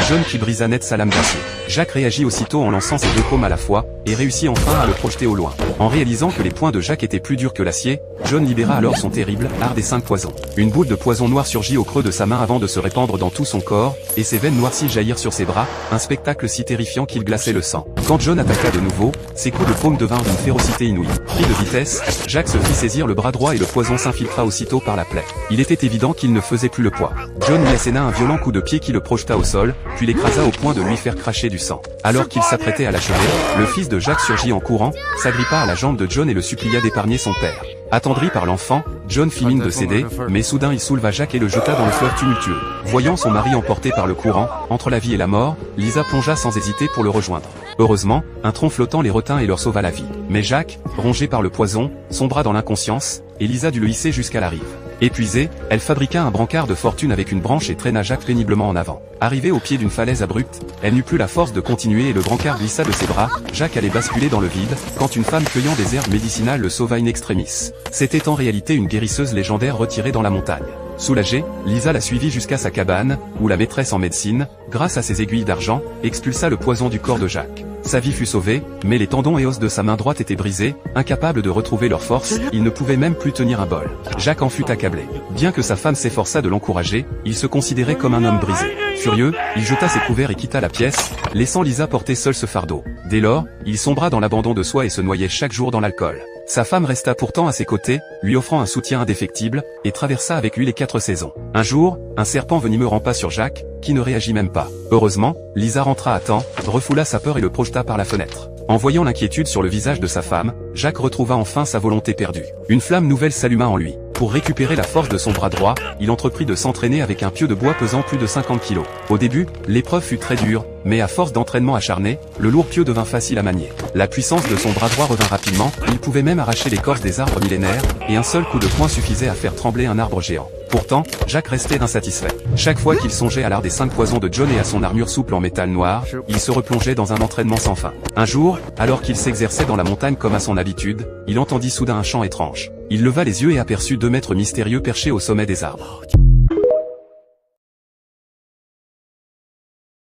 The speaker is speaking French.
John qui brisa net sa lame d'acier. Jacques réagit aussitôt en lançant ses deux paumes à la fois, et réussit enfin à le projeter au loin. En réalisant que les poings de Jacques étaient plus durs que l'acier, John libéra alors son terrible art des 5 poisons. Une boule de poison noir surgit au creux de sa main avant de se répandre dans tout son corps, et ses veines noircies jaillirent sur ses bras, un spectacle si terrifiant qu'il glaçait le sang. Quand John attaqua de nouveau, ses coups de paume devinrent d'une férocité inouïe. Pris de vitesse, Jacques se fit saisir le bras droit et le poison s'infiltra aussitôt par la plaie. Il était évident qu'il ne faisait plus le poids. John lui asséna un violent coup de pied qui le projeta au sol, puis l'écrasa au point de lui faire cracher du sang. Alors qu'il s'apprêtait à l'achever, le fils de Jacques surgit en courant, s'agrippa à la jambe de John et le supplia d'épargner son père. Attendri par l'enfant, John fit mine de céder, mais soudain il souleva Jacques et le jeta dans le fleuve tumultueux. Voyant son mari emporté par le courant, entre la vie et la mort, Lisa plongea sans hésiter pour le rejoindre. Heureusement, un tronc flottant les retint et leur sauva la vie. Mais Jacques, rongé par le poison, sombra dans l'inconscience, et Lisa dut le hisser jusqu'à la rive. Épuisée, elle fabriqua un brancard de fortune avec une branche et traîna Jacques péniblement en avant. Arrivée au pied d'une falaise abrupte, elle n'eut plus la force de continuer et le brancard glissa de ses bras. Jacques allait basculer dans le vide, quand une femme cueillant des herbes médicinales le sauva in extremis. C'était en réalité une guérisseuse légendaire retirée dans la montagne. Soulagée, Lisa la suivit jusqu'à sa cabane, où la maîtresse en médecine, grâce à ses aiguilles d'argent, expulsa le poison du corps de Jacques. Sa vie fut sauvée, mais les tendons et os de sa main droite étaient brisés, incapable de retrouver leur force, il ne pouvait même plus tenir un bol. Jacques en fut accablé. Bien que sa femme s'efforçât de l'encourager, il se considérait comme un homme brisé. Furieux, il jeta ses couverts et quitta la pièce, laissant Lisa porter seule ce fardeau. Dès lors, il sombra dans l'abandon de soi et se noyait chaque jour dans l'alcool. Sa femme resta pourtant à ses côtés, lui offrant un soutien indéfectible, et traversa avec lui les 4 saisons. Un jour, un serpent venimeux rampa sur Jacques, qui ne réagit même pas. Heureusement, Lisa rentra à temps, refoula sa peur et le projeta par la fenêtre. En voyant l'inquiétude sur le visage de sa femme, Jacques retrouva enfin sa volonté perdue. Une flamme nouvelle s'alluma en lui. Pour récupérer la force de son bras droit, il entreprit de s'entraîner avec un pieu de bois pesant plus de 50 kg. Au début, l'épreuve fut très dure, mais à force d'entraînement acharné, le lourd pieu devint facile à manier. La puissance de son bras droit revint rapidement, il pouvait même arracher l'écorce des arbres millénaires, et un seul coup de poing suffisait à faire trembler un arbre géant. Pourtant, Jacques restait insatisfait. Chaque fois qu'il songeait à l'art des 5 poisons de John et à son armure souple en métal noir, il se replongeait dans un entraînement sans fin. Un jour, alors qu'il s'exerçait dans la montagne comme à son habitude, il entendit soudain un chant étrange. Il leva les yeux et aperçut 2 maîtres mystérieux perchés au sommet des arbres.